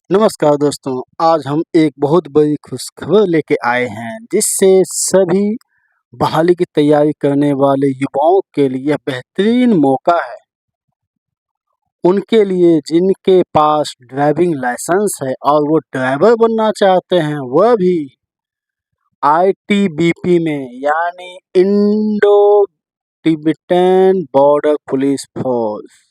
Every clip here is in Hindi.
नमस्कार दोस्तों, आज हम एक बहुत बड़ी खुशखबर लेके आए हैं जिससे सभी बहाली की तैयारी करने वाले युवाओं के लिए बेहतरीन मौका है। उनके लिए जिनके पास ड्राइविंग लाइसेंस है और वो ड्राइवर बनना चाहते हैं, वह भी आईटीबीपी में यानी Indo Tibetan border police force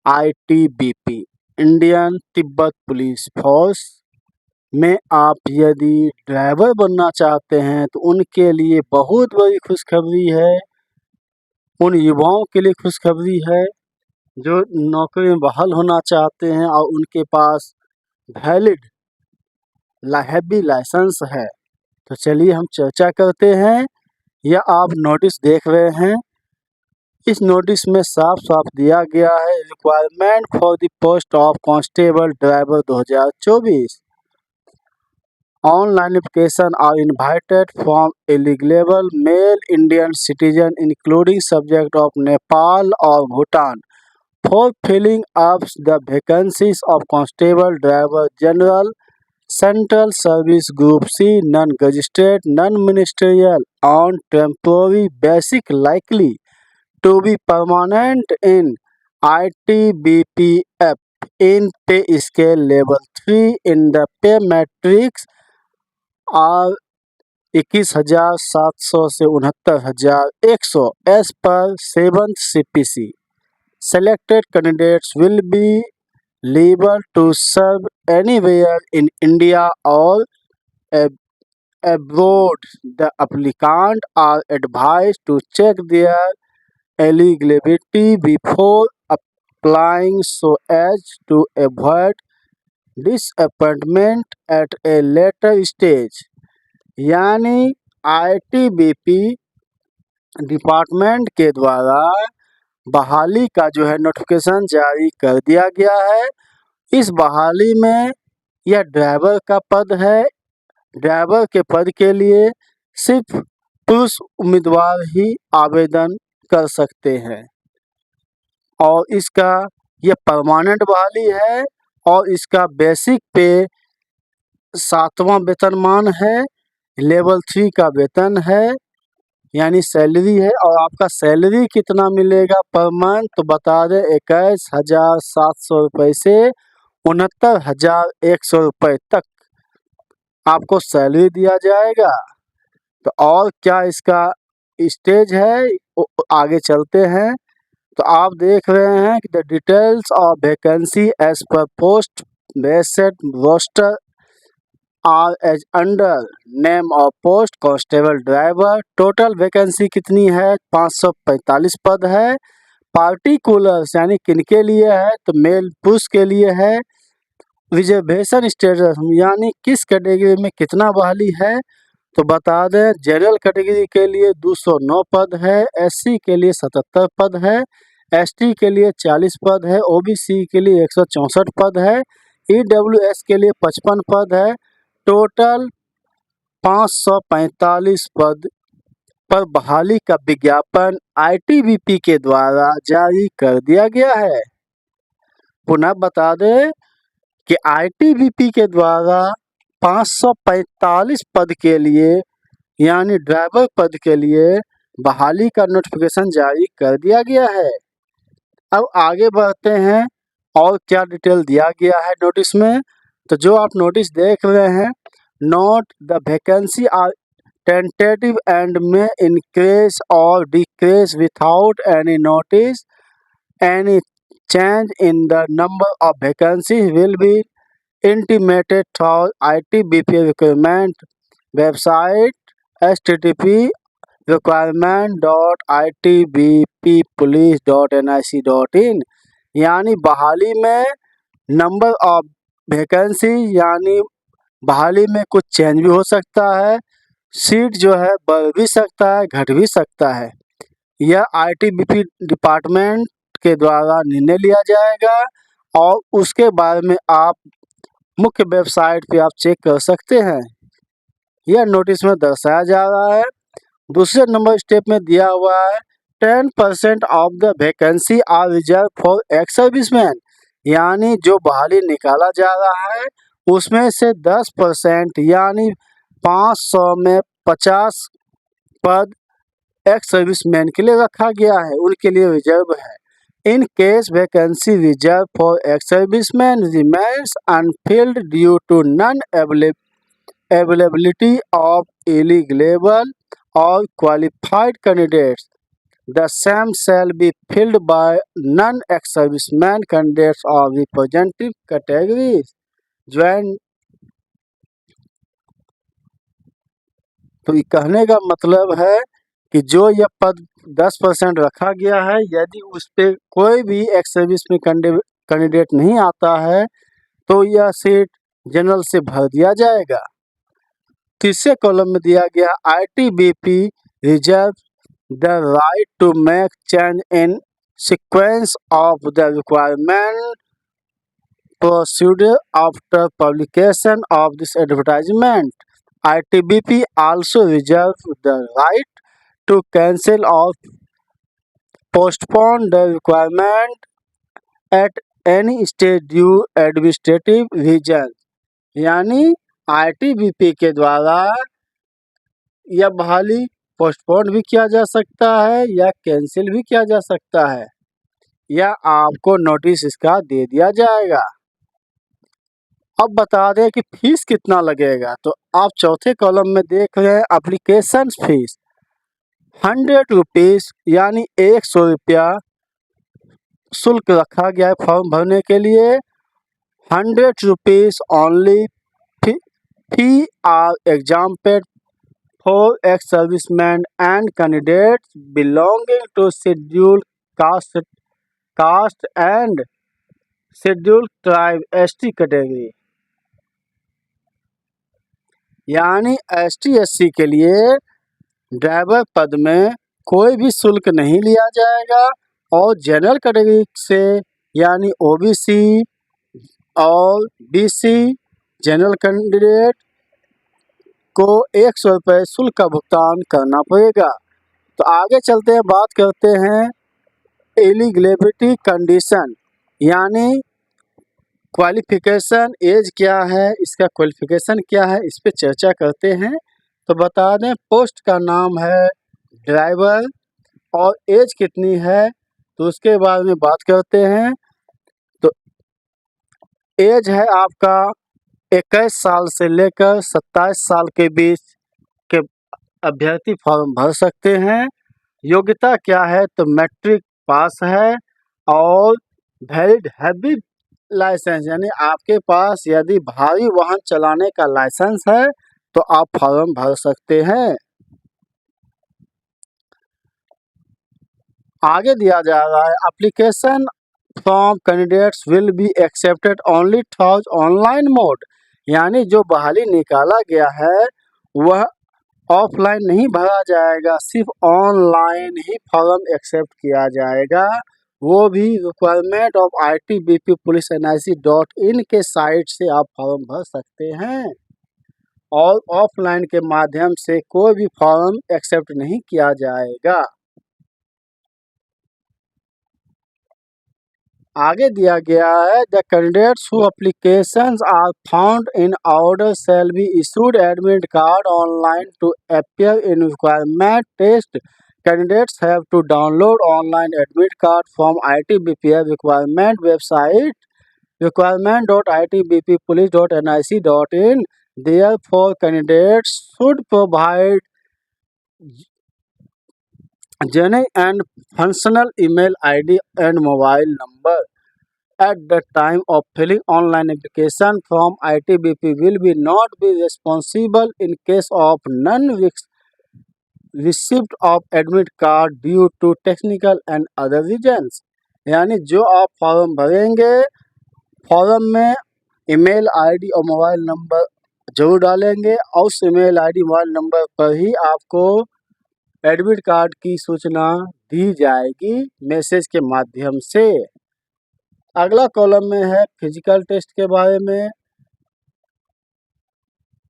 ITBP Indian Tibet police force में आप यदि ड्राइवर बनना चाहते हैं तो उनके लिए बहुत बड़ी खुशखबरी है। उन युवाओं के लिए खुशखबरी है जो नौकरी में बहाल होना चाहते हैं और उनके पास वैलिड हैवी लाइसेंस है। तो चलिए हम चर्चा करते हैं। या आप नोटिस देख रहे हैं, इस नोटिस में साफ साफ दिया गया है requirement for the post of constable driver 2024। Online applications are invited from eligible male Indian citizens including subjects of Nepal or Bhutan for filling up the vacancies of Constable Driver General Central Service Group C non-registered non-ministerial on temporary basis likely to be permanent in ITBPF in pay scale level 3 in the pay matrix और 21,700 से 69,100 as per 7th CPC. Selected candidates will be liable to serve anywhere in India or abroad. The applicant are advised to check their eligibility before applying so as to avoid disappointment at a later stage. यानी आईटीबीपी डिपार्टमेंट के द्वारा बहाली का जो है नोटिफिकेशन जारी कर दिया गया है। इस बहाली में यह ड्राइवर का पद है। ड्राइवर के पद के लिए सिर्फ पुरुष उम्मीदवार ही आवेदन कर सकते हैं और इसका यह परमानेंट बहाली है और इसका बेसिक पे 7वां वेतनमान है, लेवल 3 का वेतन है यानी सैलरी है। और आपका सैलरी कितना मिलेगा पर मंथ तो बता दें 21,700 रुपये से 69,100 रुपये तक आपको सैलरी दिया जाएगा। तो और क्या इसका स्टेज है, आगे चलते हैं। तो आप देख रहे हैं कि the details of vacancy as per post based roster are as under name of post constable driver. Total vacancy कितनी है? 545 पद है। पार्टिकुलर्स यानी किनके लिए है? तो मेल पुरुष के लिए है। रिजर्वेशन स्टेटस यानी किस कैटेगरी में कितना बहाली है तो बता दें। जनरल कैटेगरी के लिए 209 पद है, एससी के लिए 77 पद है, एसटी के लिए 40 पद है, ओबीसी के लिए 164 पद है, ईडब्ल्यूएस के लिए 55 पद है। टोटल 545 पद पर बहाली का विज्ञापन आईटीबीपी के द्वारा जारी कर दिया गया है। पुनः बता दें कि आईटीबीपी के द्वारा 545 पद के लिए यानी ड्राइवर पद के लिए बहाली का नोटिफिकेशन जारी कर दिया गया है। अब आगे बढ़ते हैं और क्या डिटेल दिया गया है नोटिस में। तो जो आप नोटिस देख रहे हैं, note the vacancy are tentative and may increase or decrease without any notice. Any change in the number of vacancies will be intimated through ITBP requirement website http requirement.itbppolice.nic.in। यानी बहाली में नंबर ऑफ वैकेंसी यानी बहाली में कुछ चेंज भी हो सकता है, सीट जो है बढ़ भी सकता है, घट भी सकता है। यह आईटीबीपी डिपार्टमेंट के द्वारा निर्णय लिया जाएगा और उसके बारे में आप मुख्य वेबसाइट पे आप चेक कर सकते हैं। यह नोटिस में दर्शाया जा रहा है। दूसरे नंबर स्टेप में दिया हुआ है 10% of the vacancy are reserve for ex servicemen. यानी जो बहाली निकाला जा रहा है उसमें से 10% यानी 500 में 50 पद एक्स सर्विसमैन के लिए रखा गया है, उनके लिए रिजर्व है। In case vacancy reserve for ex servicemen remains unfilled due to non availability of eligible or qualified candidates, the same shall be filled by non-ex-servicemen candidates of representative categories. Join तो ये कहने का मतलब है कि जो यह पद 10% रखा गया है, यदि उस पर कोई भी एक्स सर्विस में कैंडिडेट नहीं आता है तो यह सीट जनरल से भर दिया जाएगा। तीसरे कॉलम में दिया गया ITBP reserve the right to make change in sequence of the requirement procedure after publication of this advertisement. ITBP also reserve the right to cancel or postpone the requirement at any stage due administrative reason। यानी ITBP के द्वारा यह बहाली पोस्टपोन भी किया जा सकता है या कैंसिल भी किया जा सकता है, या आपको नोटिस इसका दे दिया जाएगा। अब बता दें कि फीस कितना लगेगा, तो आप चौथे कॉलम में देख रहे हैं एप्लीकेशन फीस 100 रुपीज़ यानी 100 रुपया शुल्क रखा गया है फॉर्म भरने के लिए। 100 rupees only fee are example for ex-servicemen and candidates belonging to scheduled caste and scheduled tribe ST category. यानी ST SC के लिए ड्राइवर पद में कोई भी शुल्क नहीं लिया जाएगा और जनरल कैटेगरी से यानी OBC और BC जनरल कैंडिडेट को 100 रुपये शुल्क का भुगतान करना पड़ेगा। तो आगे चलते हैं, बात करते हैं एलिजिबिलिटी कंडीशन यानी क्वालिफिकेशन। एज क्या है, इसका क्वालिफिकेशन क्या है, इस पे चर्चा करते हैं। तो बता दें पोस्ट का नाम है ड्राइवर और एज कितनी है तो उसके बारे में बात करते हैं। तो एज है आपका 21 साल से लेकर 27 साल के बीच के अभ्यर्थी फॉर्म भर सकते हैं। योग्यता क्या है तो मैट्रिक पास है और वैलिड हैवी लाइसेंस यानी आपके पास यदि भारी वाहन चलाने का लाइसेंस है तो आप फॉर्म भर सकते हैं। आगे दिया जा रहा है application from candidates will be accepted only through online mode, यानी जो बहाली निकाला गया है वह ऑफलाइन नहीं भरा जाएगा, सिर्फ ऑनलाइन ही फॉर्म एक्सेप्ट किया जाएगा। वो भी requirement of ITBP police NIC.in के साइट से आप फॉर्म भर सकते हैं और ऑफलाइन के माध्यम से कोई भी फॉर्म एक्सेप्ट नहीं किया जाएगा। आगे दिया गया है the candidates who applications are found in order shall be issued admit card online to appear in requirement test. Candidates have to download online admit card from ITBP requirement website requirement.itbppolice.nic.in। Therefore, candidates should provide genuine and functional email ID and mobile number at the time of filling online application from ITBP will be not be responsible in case of non-receipt of admit card due to technical and other reasons। यानी जो आप फॉर्म भरेंगे फॉर्म में ईमेल आईडी और मोबाइल नंबर जरूर डालेंगे और उस ईमेल आईडी मोबाइल नंबर पर ही आपको एडमिट कार्ड की सूचना दी जाएगी मैसेज के माध्यम से। अगला कॉलम में है फिजिकल टेस्ट के बारे में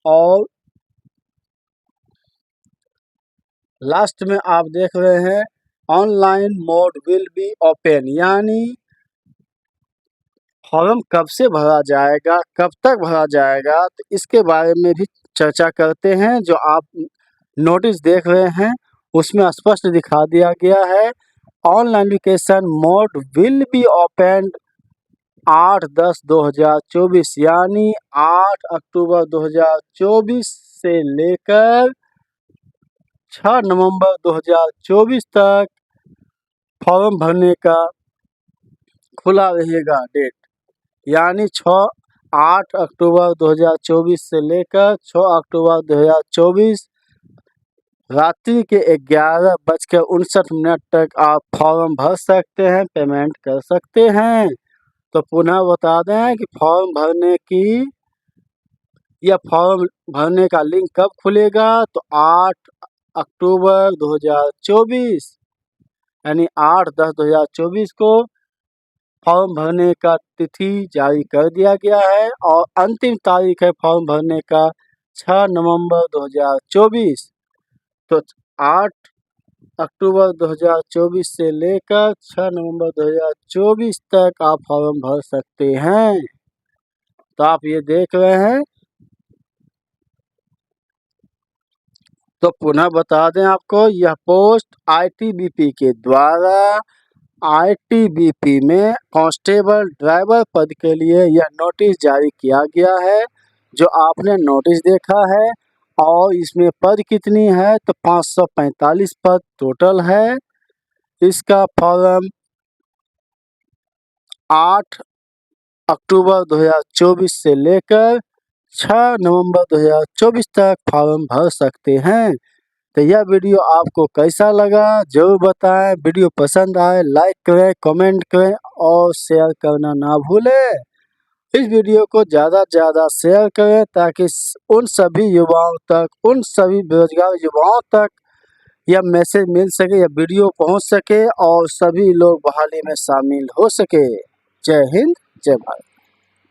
और लास्ट में आप देख रहे हैं online mode will be open, यानी फॉर्म कब से भरा जाएगा, कब तक भरा जाएगा, तो इसके बारे में भी चर्चा करते हैं। जो आप नोटिस देख रहे हैं उसमें स्पष्ट दिखा दिया गया है, online education mode will be open 8/10/2024 यानी 8 अक्टूबर 2024 से लेकर 6 नवंबर 2024 तक फॉर्म भरने का खुला रहेगा डेट। यानी 8 अक्टूबर 2024 से लेकर 6 अक्टूबर 2024 रात्रि के 11:59 तक आप फॉर्म भर सकते हैं, पेमेंट कर सकते हैं। तो पुनः बता दें कि फॉर्म भरने का लिंक कब खुलेगा, तो 8 अक्टूबर 2024 यानी 8/10/2024 को फॉर्म भरने का तिथि जारी कर दिया गया है और अंतिम तारीख है फॉर्म भरने का 6 नवंबर 2024। तो 8 अक्टूबर 2024 से लेकर 6 नवंबर 2024 तक आप फॉर्म भर सकते हैं। तो आप ये देख रहे हैं। तो पुनः बता दें आपको, यह पोस्ट आईटीबीपी के द्वारा आईटीबीपी में कांस्टेबल ड्राइवर पद के लिए यह नोटिस जारी किया गया है, जो आपने नोटिस देखा है। और इसमें पद कितनी है, तो 545 पद टोटल है। इसका फॉर्म 8 अक्टूबर 2024 से लेकर 6 नवंबर 2024 तक फॉर्म भर सकते हैं। तो यह वीडियो आपको कैसा लगा जरूर बताएं। वीडियो पसंद आए लाइक करें, कमेंट करें और शेयर करना ना भूलें। इस वीडियो को ज़्यादा से ज़्यादा शेयर करें ताकि उन सभी युवाओं तक, उन सभी बेरोजगार युवाओं तक यह मैसेज मिल सके, यह वीडियो पहुंच सके और सभी लोग बहाली में शामिल हो सके। जय हिंद, जय भारत।